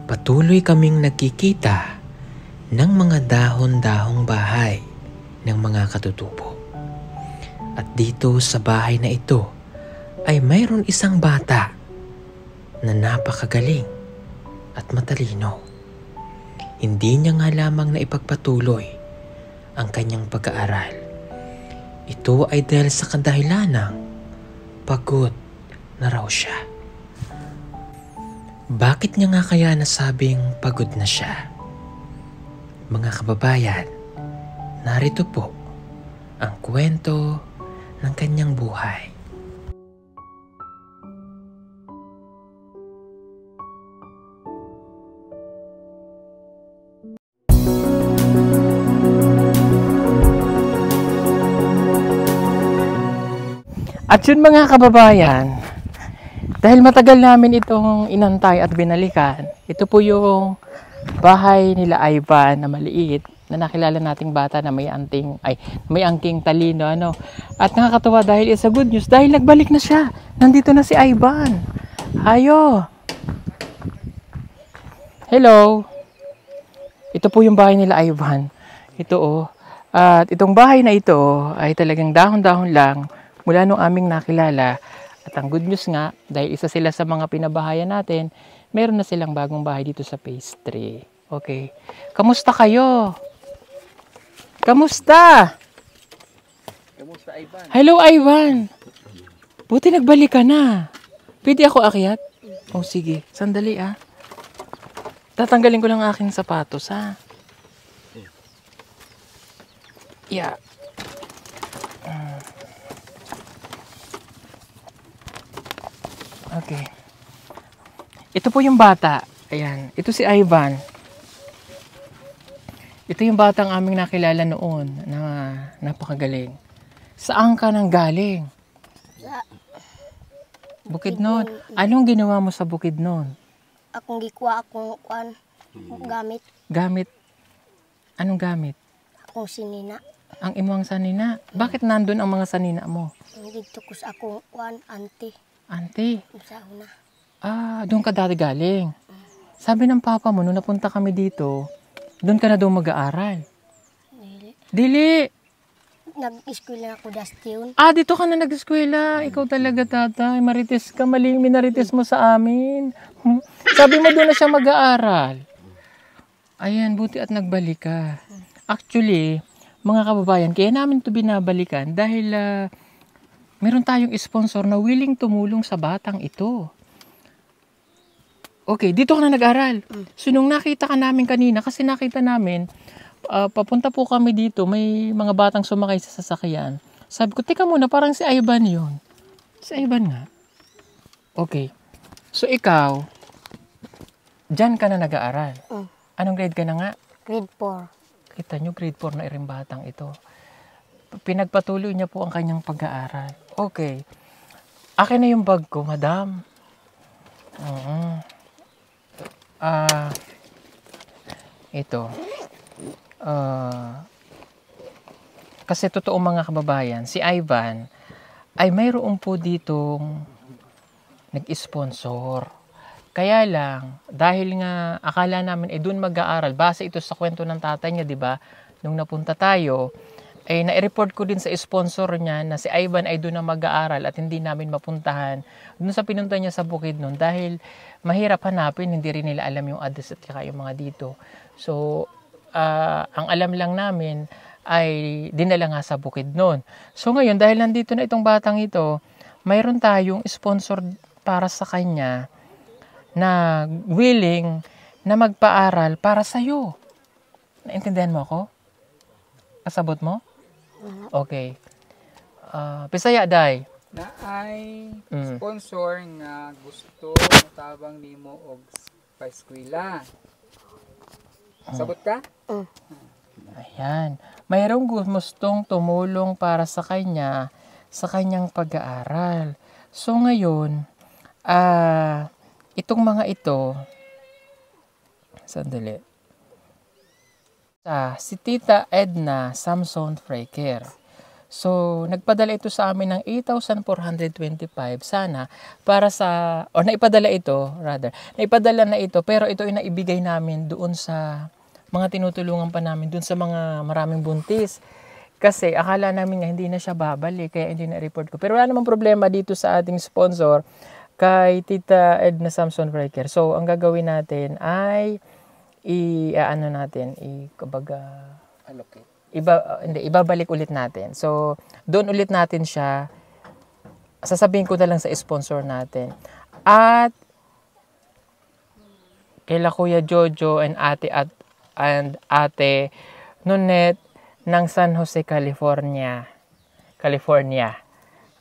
Patuloy kaming nagkikita ng mga dahon-dahong bahay ng mga katutubo. At dito sa bahay na ito ay mayroon isang bata na napakagaling at matalino. Hindi niya nga lamang na ipagpatuloy ang kanyang pag-aaral. Ito ay dahil sa kadahilanang pagod na raw siya. Bakit niya nga kaya nasabing pagod na siya? Mga kababayan, narito po ang kwento ng kanyang buhay. At yun mga kababayan, dahil matagal namin itong inantay at binalikan, ito po yung bahay nila Ivan na maliit, na nakilala nating bata na may angking talino, ano. At nakakatuwa dahil isa good news, dahil nagbalik na siya. Nandito na si Ivan. Hayo. Hello. Ito po yung bahay nila Ivan. Ito oh. At itong bahay na ito ay talagang dahon-dahon lang mula nung aming nakilala. At ang good news nga, dahil isa sila sa mga pinabahayan natin, meron na silang bagong bahay dito sa phase 3. Okay. Kamusta kayo? Kamusta? Kamusta, Ivan? Hello, Ivan. Buti nagbalik ka na. Pwede ako akyat? Oh, sige. Sandali, ah. Tatanggalin ko lang aking sapatos, ha? Yeah. Okay. Ito po yung bata. Ayan. Ito si Ivan. Ito yung batang aming nakilala noon na napakagaling. Saan ka nang galing? Bukidnon. Anong ginawa mo sa Bukidnon? Akong gikuha akong gamit. Gamit? Anong gamit? Akong sinina. Ang imuang sanina. Bakit nandun ang mga sanina mo? Dito ko sa akong auntie. Auntie. Sa una. Ah, doon ka dati galing. Sabi ng papa mo, nung napunta kami dito, doon ka na daw mag-aaral. Dili. Nag-school na ako dastion. Ah, dito ka na nag-eskwela. Ikaw talaga, tatay. Marites ka. Maling minarites mo sa amin. Sabi mo doon na siya mag-aaral. Ayan, buti at nagbalik ka. Actually, mga kababayan, kaya namin ito binabalikan dahil meron tayong sponsor na willing tumulong sa batang ito. Okay, dito ka na nag-aral. So, nung nakita ka namin kanina, kasi nakita namin, papunta po kami dito, may mga batang sumakay sa sasakyan. Sabi ko, teka muna, parang si Ivan yun. Si Ivan nga. Okay. So, ikaw, dyan ka na nag-aaral. Anong grade ka na nga? Grade 4. Kita nyo, grade 4 na iring batang ito. Pinagpatuloy niya po ang kanyang pag-aaral. Okay. Akin na yung bag ko, madam. Ito. Kasi totoo mga kababayan, si Ivan ay mayroon po ditong nag-sponsor. Kaya lang, dahil nga akala namin doon mag-aaral, base ito sa kwento ng tatay niya, di ba? Nung napunta tayo, ay na-report ko din sa sponsor niya na si Ivan ay doon na mag-aaral at hindi namin mapuntahan doon sa pinunta niya sa Bukidnon dahil mahirap hanapin, hindi rin nila alam yung address at saka yung mga dito. So, ang alam lang namin ay dinala nga sa Bukidnon. So ngayon, dahil nandito na itong batang ito, mayroon tayong sponsor para sa kanya na willing na magpaaral para sa'yo. Naintindihan mo ako? Kasabot mo? Okay. Pisaya, day. Na ay sponsor nga gusto matabang nimo og pa-eskwela. Sabot ka? Ayan. Mayroong gustong tumulong para sa kanya sa kanyang pag-aaral. So ngayon, itong mga ito, sandali. Si Tita Edna Samson Freker. So, nagpadala ito sa amin ng 8,425 sana para sa, o naipadala na ito, pero ito ay naibigay namin doon sa mga tinutulungan pa namin, doon sa mga maraming buntis. Kasi akala namin nga hindi na siya babalik, kaya hindi na-report ko. Pero wala namang problema dito sa ating sponsor, kay Tita Edna Samson Breaker. So, ang gagawin natin ay, Allocate. ibabalik ulit natin. So, doon ulit natin siya, sasabihin ko na lang sa sponsor natin. At, kaila Kuya Jojo and Ate Nonet ng San Jose, California.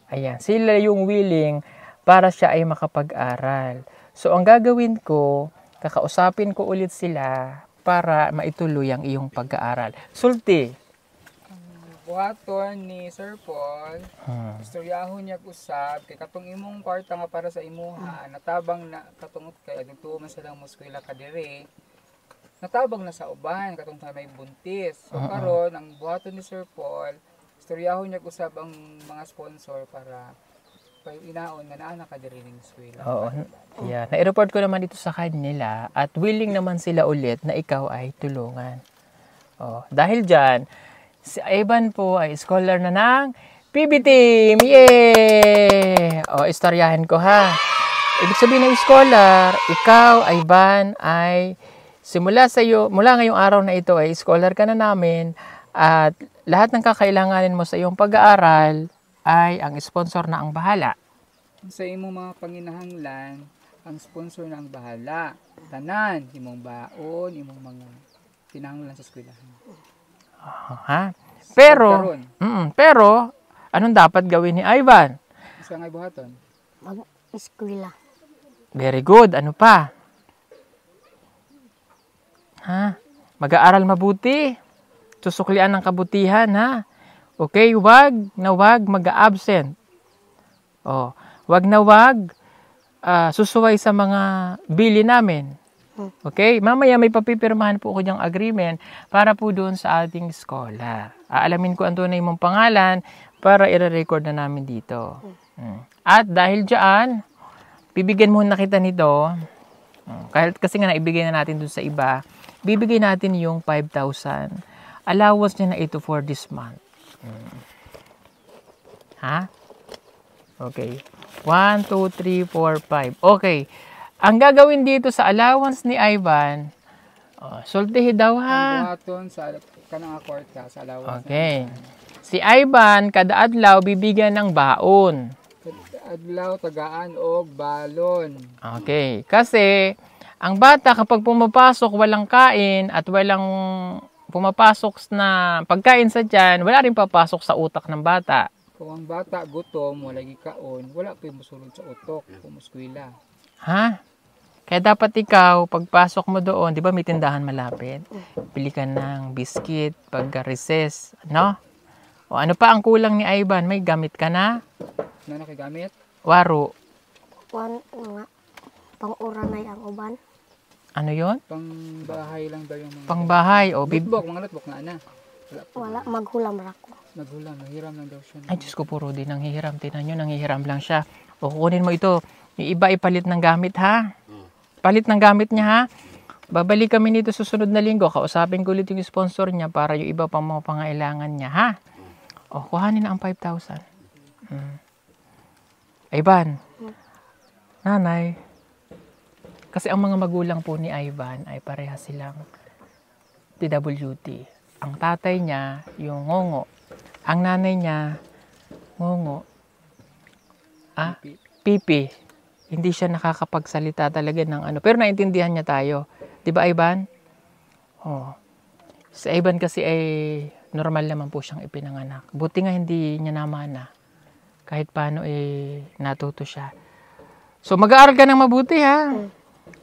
Ayan, sila yung willing para siya ay makapag-aral. So, ang gagawin ko, kakausapin ko ulit sila para maituloy ang iyong pag-aaral. Sulti. Buhaton ni Sir Paul, istoryahon niya usab kay katong imong kwarta nga para sa imuha, natabang na katungot kay adto man silang muskwela kadire. Natabang na sa uban katong sa may buntis. So karon ang buhaton ni Sir Paul, istoryahon niya usab ang mga sponsor para inaon nga naa nakadiri ning eskwela. Oo. Yeah. Na-report ko naman ito sa kanila at willing naman sila ulit na ikaw ay tulungan. Oh, dahil dyan, si Ivan po ay scholar na ng PB Team! Yay! O, istoryahin ko ha. Ibig sabihin ng scholar, ikaw, Ivan, ay mula ngayong araw na ito ay scholar ka na namin at lahat ng kakailanganin mo sa iyong pag-aaral ay ang sponsor na ang bahala. Sa imong mga panginahanglan, ang sponsor na ang bahala. Tanan, imong baon, imong mga kinahanglan sa eskwelahan. Ha? Pero, anong dapat gawin ni Ivan? Isa nga buhaton. Mag-eskwela. Very good. Ano pa? Ha? Mag-aaral mabuti. Susuklian ng kabutihan, ha? Okay, wag mag-absent. Oh, wag susuway sa mga bili namin. Okay? Mamaya may papipirmahan po ko diyang agreement para po doon sa ating scholar. Aalamin ko ang tunay mong pangalan para i-record na namin dito. At dahil dyan, bibigyan muna kita nito. Kahit kasi nga naibigay na natin doon sa iba, bibigay natin yung 5,000. Allowance niya na ito for this month. Ha? Okay. 1, 2, 3, 4, 5. Okay. Ang gagawin dito sa allowance ni Ivan, sultihin daw ha. Ang buhaton sa kanang kwarta sa allowance. Okay. Si Ivan, kada adlaw bibigyan ng baon. Adlaw, tagaan o balon. Okay. Kasi, ang bata kapag pumapasok walang kain at walang pumapasok na pagkain sa tiyan, wala rin papasok sa utak ng bata. Kung ang bata gutom, wala gikaon, wala pa yung musulod sa utok, pumuskwila. Ha? Kaya dapat ikaw, pagpasok mo doon, di ba may tindahan malapit? Pili ka ng biscuit, pagka-recess, no? O ano pa ang kulang ni Ivan? May gamit ka na? Ano nakigamit? Waro. Pang-uranay ang uban. Ano yon? Pangbahay lang daw yung mga... Pangbahay. O, Notebook, mga notebook na ana. Wala, maghulam rako. Naghulam, nahiram lang daw siya. Ay, Diyos ko, puro din nanghihiram. Tinan nyo, nanghihiram lang siya. O, kukunin mo ito. Yung iba ipalit ng gamit, ha? Palit ng gamit niya, ha? Babalik kami nito susunod na linggo. Kausapin ko ulit yung sponsor niya para yung iba pang mga pangailangan niya, ha? O, kuhanin na ang 5,000. Ivan, nanay, kasi ang mga magulang po ni Ivan ay pareha silang PWD. Ang tatay niya, yung ngongo. Ang nanay niya, ngongo. Pipi. Hindi siya nakakapagsalita talaga ng ano. Pero naintindihan niya tayo. Di ba, Ivan? Oh. Si Ivan kasi ay normal naman po siyang ipinanganak. Buti nga hindi niya namana. Kahit paano natuto siya. So, mag-aaral ka ng mabuti, ha?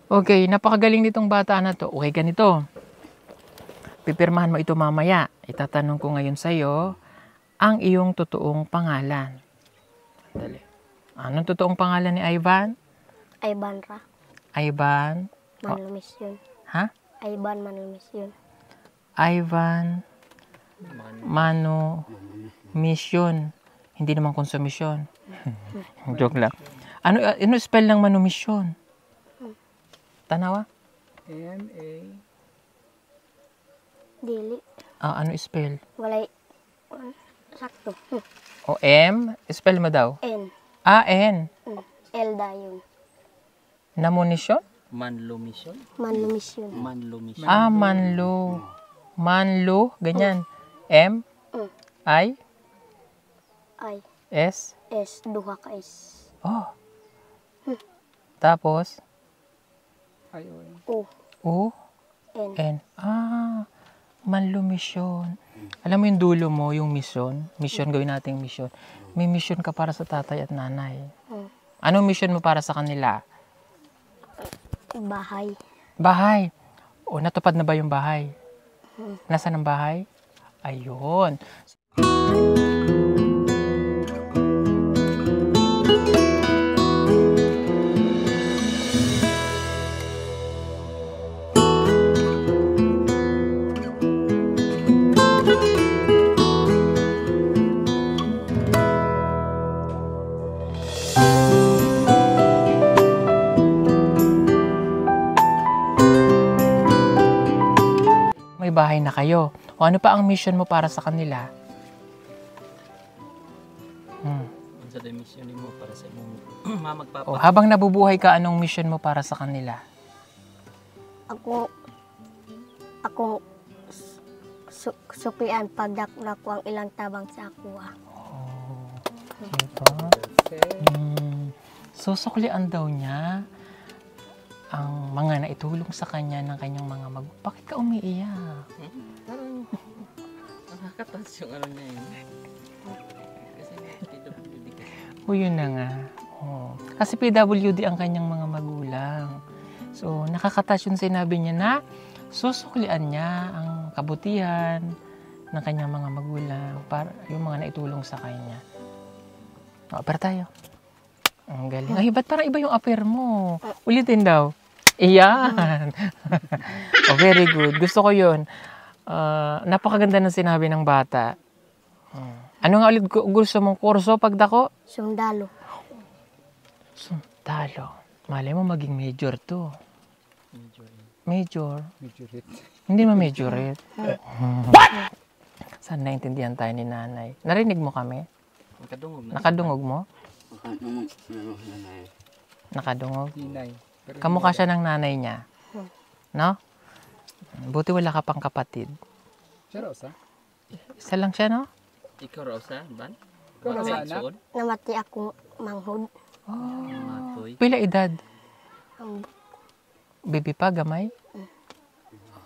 Okay, napakagaling nitong bata na to. Okay, ganito. Pipirmahan mo ito mamaya. Itatanong ko ngayon sa'yo ang iyong totoong pangalan. Dali. Anong totoong pangalan ni Ivan? Ivan ra. Ivan? Manlumis yun. Ha? Ivan Manlumis yun. Ivan Manumission. Hindi naman konsumisyon. Joke lang. Ano spell ng manumission? Tanawa? M-A. Dili. Ano spell? Walay. Sakto. O M? Spell mo daw. N. N. L dayon. Namunisyon? Manlumisyon. Manlumisyon. Manlumisyon. Manlo. Manlo. Ganyan. M? I? I. S? S. Duha ka S. Oh. Tapos? Ayun. O. O? N. N. Manlumisyon. Alam mo yung dulo mo, yung mission. Mission, gawin nating mission. May mission ka para sa tatay at nanay. Anong mission mo para sa kanila? Bahay. Bahay. O, natupad na ba yung bahay? Nasaan ang bahay? Ayun. May bahay na kayo. O ano pa ang mission mo para sa kanila? Ano sa mission mo para sa imong mamagpapa? O habang nabubuhay ka, anong mission mo para sa kanila? Akong suklian pagdakdak ko ang ilang tabang sa ako. Ito. Susuklian daw niya ang mga naitulong sa kanya ng kanyang mga Bakit ka umiiyak? Parang nakakatas yung ano niya yun. Kasi PWD kasi. O yun na nga. Kasi PWD ang kanyang mga magulang. So, nakakatas yung sinabi niya na susuklian niya ang kabutihan ng kanyang mga magulang para yung mga naitulong sa kanya. Apir tayo. Ang galing. Ay, ba't parang iba yung apir mo? Ulitin daw. Iyan. Very good. Gusto ko yun. Napakaganda ng sinabi ng bata. Ano nga ulit gusto mong kurso pagdako? Sundalo. Sundalo. Malay mo maging major to. Major. Majority. Hindi ma-majorate. Saan naintindihan tayo ni nanay? Narinig mo kami? Nakadungog na. Nakadungog mo? Nakadungog? Hinay. Pero Kamukha siya ng nanay niya. No? Buti wala ka pang kapatid. siya raw sa? Isa lang siya, no? Ikaw raw sa, ban? Ikaw raw sa, Bakit anak? suod? Namati ako manghod. Matoy. Pila edad? Ang Baby pa, gamay?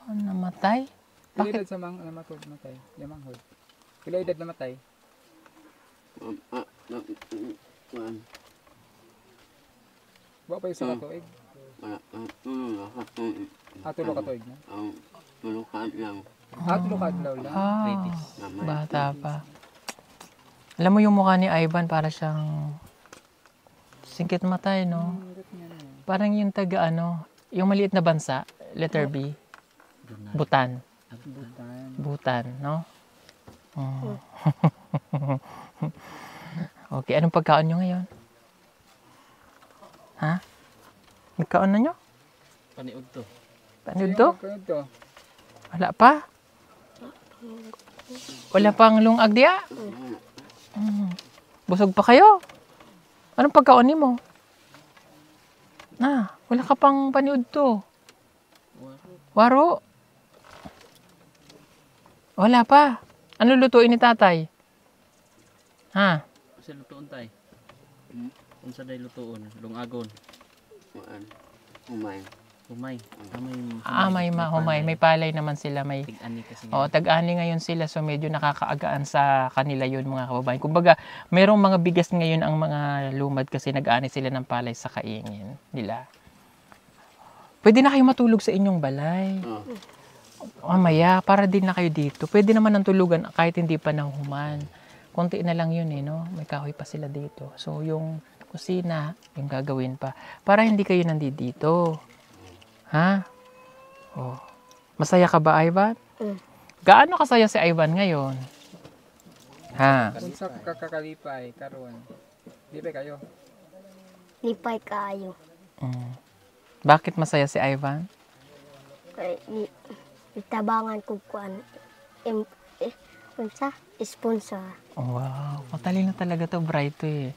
Namatay? Pila Bakit? edad sa namatay? Yamanghod. Pila edad namatay? Wa pa yung sa katuig? Tulo ka tuig na? Tulo ka adlaw lang. Ladies. Bata pa. Alam mo yung mukha ni Ivan, para siyang singkit matay, no? Parang yung taga yung maliit na bansa, letter B, Bhutan. Bhutan, no? Okay, anong pagkaon nyo ngayon? Ha? Nagkaon na nyo? Paniud to. Panood to? Panood to. Wala pa? Wala pang lungag diya? Busog pa kayo? Anong pagkaon ni mo? Wala ka pang paniud to. Waro? Wala pa. Ano lutuin ni tatay? Ha? Kasi lutuon tay. Unsa day lutuon? Lungagon. Humay. Humay. May palay naman sila. May Tig-ani kasi. tag-ani ngayon sila. So medyo nakakaagaan sa kanila yun, mga kababayan. Kumbaga, merong mga bigas ngayon ang mga lumad kasi nag-ani sila ng palay sa kaingin nila. Pwede na kayo matulog sa inyong balay. Mamaya, para din na kayo dito. Pwede naman ang tulugan kahit hindi pa nahuman. Konti na lang yun, no? May kahoy pa sila dito. So, yung kusina, yung gagawin pa. Para hindi kayo nandito. Ha? Masaya ka ba, Ivan? Gaano kasaya si Ivan ngayon? Ha? Unsa ka kakalipay karon? Di ba kayo? Lipay kaayo. Mm. Bakit masaya si Ivan? Kay itabangan ko kuan. Unsa? Sponsor. Wow, matalino talaga to, bright to eh.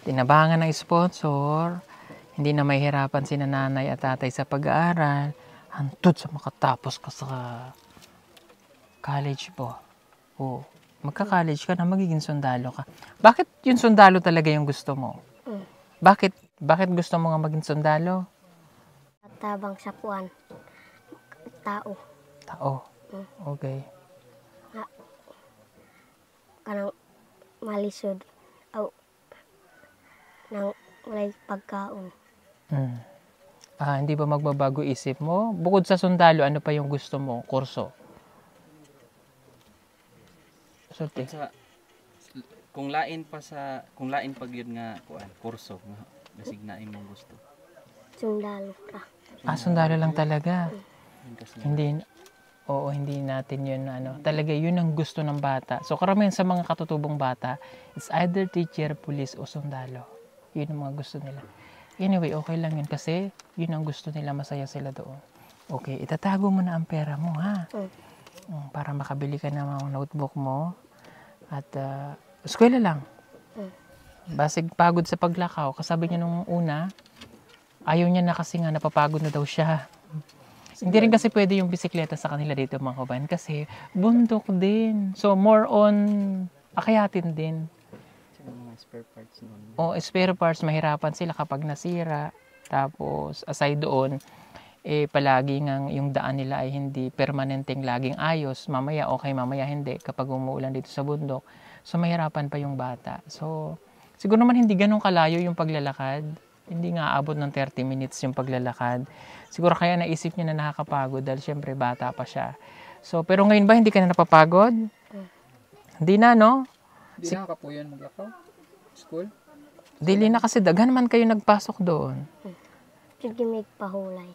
Tinabangan ng sponsor, hindi na mahihirapan si nanay at tatay sa pag-aaral, hantod sa makatapos ka sa college po. Oo, magka-college ka na, magiging sundalo ka. Bakit yung sundalo talaga yung gusto mo? Bakit gusto mo nga maging sundalo? Tabang sa kuan. Tao. Tao. Okay. Kanang malisod. Aw. Nang walay pagkaon. Hindi ba magbabago isip mo? Bukod sa sundalo, ano pa yung gusto mo? Kurso? Sulti. Kung lain pag yun nga kuan kurso nga nasigna imong gusto. Sundalo ra. Sundalo lang talaga. Yun kasi Hindi natin yun, talaga yun ang gusto ng bata. So, karamihan sa mga katutubong bata, it's either teacher, police, o sundalo. Yun ang mga gusto nila. Anyway, okay lang yun kasi yun ang gusto nila, masaya sila doon. Okay, itatago mo na ang pera mo, ha? Para makabili ka ng mga notebook mo. At, eskwela lang. Basig pagod sa paglakaw. Kasabi niya nung una, ayaw niya na kasi nga napapagod na daw siya. Hindi rin kasi pwede yung bisikleta sa kanila dito mga kabayan kasi bundok din. So more on akayatin din. mga spare parts noon. O spare parts, mahirapan sila kapag nasira. Tapos aside doon, palagi ngang yung daan nila ay hindi permanenteng laging ayos. Mamaya okay, mamaya hindi kapag umuulan dito sa bundok. So mahirapan pa yung bata. So siguro naman hindi ganun kalayo yung paglalakad. Hindi nga abot ng 30 minutes yung paglalakad. Siguro kaya naisip niya na nakakapagod dahil syempre bata pa siya. So, pero ngayon ba hindi ka na napapagod? Hindi na, no? Di na kapuyon maglakaw? School? Dili na kasi daghan man kayo nagpasok doon. Sige may pahulay.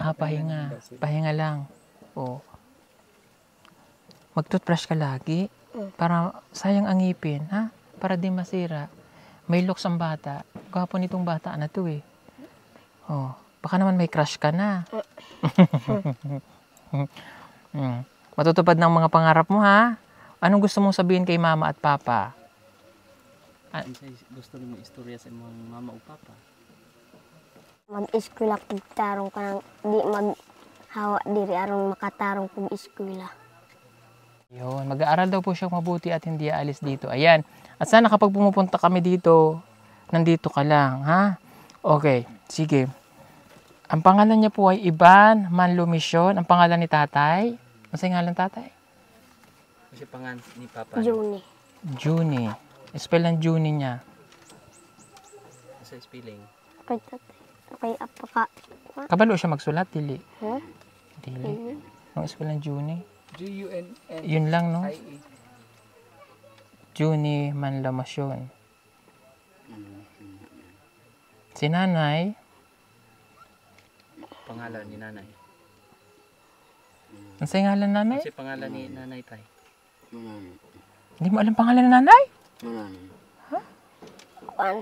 Pahinga. Pahinga lang. O. Mag-toothbrush ka lagi. Para sayang ang ngipin, ha? Para di masira. May looks ang bata. Gwapo nitong bata na to eh. Oh, baka naman may crush ka na. Matutupad ng mga pangarap mo, ha? Anong gusto mong sabihin kay mama at papa? Gusto mo istorya sa imong mama o papa? Mag-eskwela kung tarong ka nang di maghawa diri aron makatarong kung eskwela. Yun, mag-aaral daw po siyang mabuti at hindi aalis dito. Ayan. At sana kapag pumupunta kami dito, nandito ka lang, ha? Okay, sige. Ang pangalan niya po ay Ivan Manlumisyon. Ang pangalan ni tatay? Masay ngalan tatay? Kasi pangan ni papa. Juni. Juni. Spell ng Juni niya. Sa spelling. Kay tatay. Kay apaka. Kabalo siya magsulat, dili. Huh? Dili. Ang spell ng Juni. G-U-N-N-I-E. Yun lang, no? Juni Manlumisyon. Si nanay, Pangalan ni nanay. ang say ngalan nanay? Kasi pangalan ni nanay tay. Hindi mo alam pangalan ng nanay? Kuan.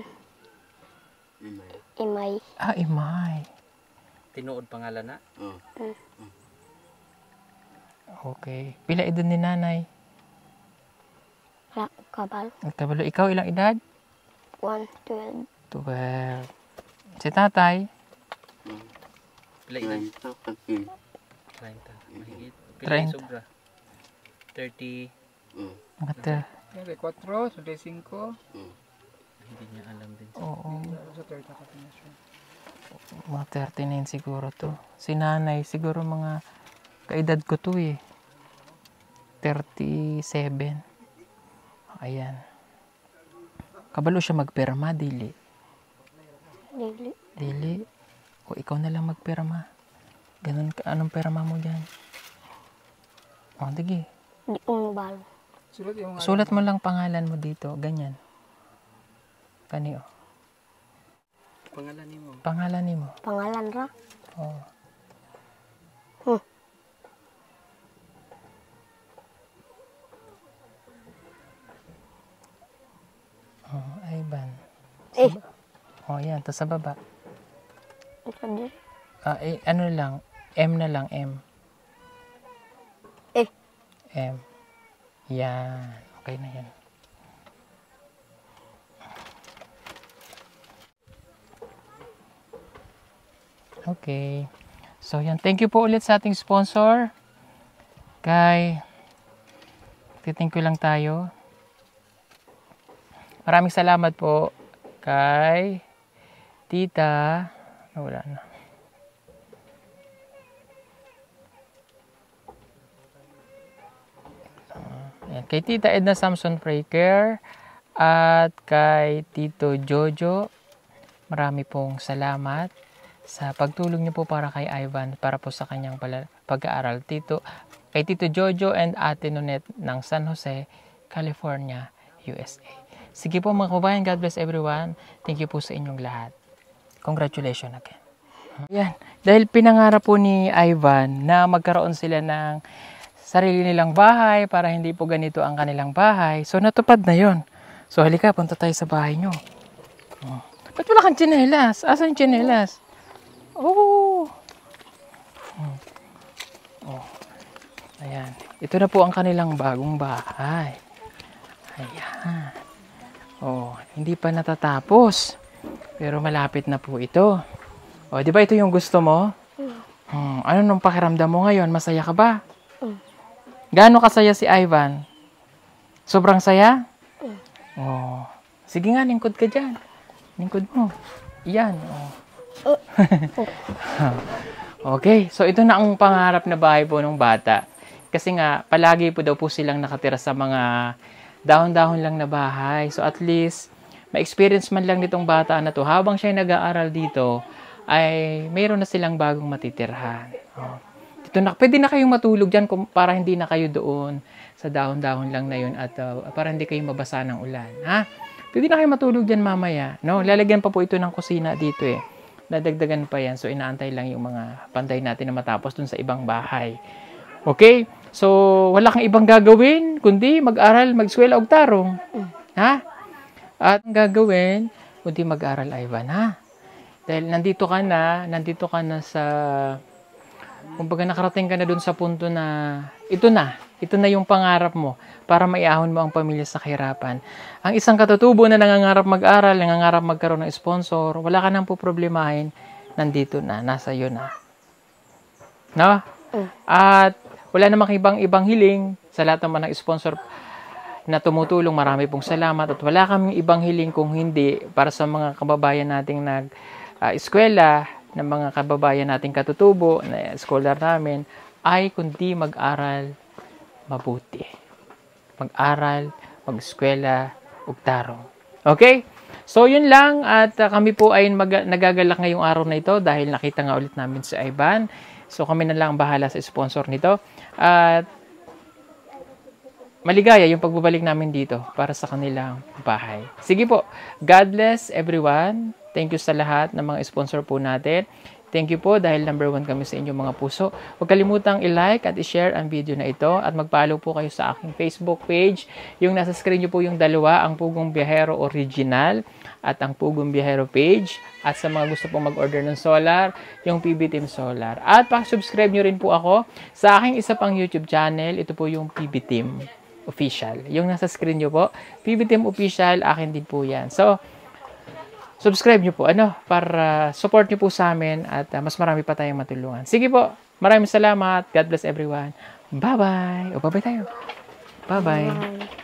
Imay. Imay. Tinuod pangalan na? Okay. Pila edad ni nanay? Kabal. Kabalo, ikaw ilang edad? 1, 12. 12. Si tatay? Pila edad? 30. Mahigit. Pila 30. sobra? 30. Mga Siyempre, 4, sunday 5. Hindi niya alam din. Oo. Sa 30 ka na siya. Mga 39 siguro to. Si nanay, siguro mga kaedad ko to eh. 37. Ayan. Kabalo siya magpirma, dili. Dili. Dili. O ikaw na lang magpirma. Ganun ka. Anong pirma mo dyan? O, dige. Di ko balo. Sulat mo lang pangalan mo dito. Ganyan. Kani o. Pangalan ni mo? Pangalan ni mo. Pangalan ra. Oh. Ivan. Eh. Oh, yan. Tapos sa baba. Ito din. Ano lang. M na lang. M. Eh. M. Yan. Okay na yan. Okay. So, yan. Thank you po ulit sa ating sponsor. Kay, thank you lang tayo. Maraming salamat po kay Tita. Wala na. Yan. Kay Tita Edna Samson Praker at kay Tito Jojo. Marami pong salamat sa pagtulong niyo po para kay Ivan, para po sa kanyang pag-aaral. Kay Tito Jojo and Ate Nonet ng San Jose, California, USA. Sige po mga kabayan, God bless everyone. Thank you po sa inyong lahat. Congratulations again. Yan. Dahil pinangarap po ni Ivan na magkaroon sila ng sarili nilang bahay para hindi po ganito ang kanilang bahay. So natupad na yon. So halika, punta tayo sa bahay nyo. Ba't wala kang tsinelas? Asan yung tsinelas? Oh. Ayan. Ito na po ang kanilang bagong bahay. Ayan. Oh, hindi pa natatapos. Pero malapit na po ito. Oh, di ba ito yung gusto mo? Ano nung pakiramdam mo ngayon? Masaya ka ba? Gaano kasaya si Ivan? Sobrang saya? Oh. Sige nga, lingkod ka dyan. Lingkod mo. Iyan. Oh. Okay, so ito na ang pangarap na bahay po ng bata. Kasi nga, palagi po daw po silang nakatira sa mga dahon-dahon lang na bahay. So at least, ma-experience man lang nitong bata na to, habang siya nag-aaral dito, ay mayroon na silang bagong matitirhan. Oh. Dito na, pwede na kayong matulog dyan para hindi na kayo doon sa dahon-dahon lang na yun at para hindi kayo mabasa ng ulan. Ha? Pwede na kayo matulog dyan mamaya. No? Lalagyan pa po ito ng kusina dito eh. Nadagdagan pa yan. So, inaantay lang yung mga pantay natin na matapos dun sa ibang bahay. Okay? So, wala kang ibang gagawin, kundi mag-aral, mag-eskwela og tarong. Ha? At ang gagawin, kundi mag-aral, Ivan, ha? Dahil nandito ka na sa, kumbaga nakarating ka na dun sa punto na, ito na yung pangarap mo para maiahon mo ang pamilya sa kahirapan. Ang isang katutubo na nangangarap mag-aral, nangangarap magkaroon ng sponsor, wala ka nang poproblemahin, nandito na, nasa iyo na. No? At wala namang ibang hiling sa lahat naman ng sponsor na tumutulong. Marami pong salamat at wala kaming ibang hiling kung hindi para sa mga kababayan nating nag-eskwela, ng mga kababayan nating katutubo, na scholar namin, ay kundi mag-aral mabuti. Mag-aral, mag-eskwela, ug tarong. Okay? So, yun lang. At kami po ay nagagalak ngayong araw na ito dahil nakita nga ulit namin si Ivan. So, kami na lang bahala sa sponsor nito. At maligaya yung pagbabalik namin dito para sa kanilang bahay. Sige po. God bless everyone. Thank you sa lahat ng mga sponsor po natin. Thank you po dahil number 1 kami sa inyong mga puso. Huwag kalimutang i-like at i-share ang video na ito at mag-follow po kayo sa aking Facebook page. Yung nasa screen nyo po yung dalawa, ang Pugong Biyahero Original at ang Pugong Biyahero page. At sa mga gusto pong mag-order ng solar, yung PB Team Solar. At pa-subscribe nyo rin po ako sa aking isa pang YouTube channel. Ito po yung PB Team Official. Yung nasa screen nyo po, PB Team Official, akin din po yan. So, subscribe nyo po, para support nyo po sa amin at mas marami pa tayong matulungan. Sige po, maraming salamat. God bless everyone. Bye-bye. O, bye-bye tayo. Bye-bye.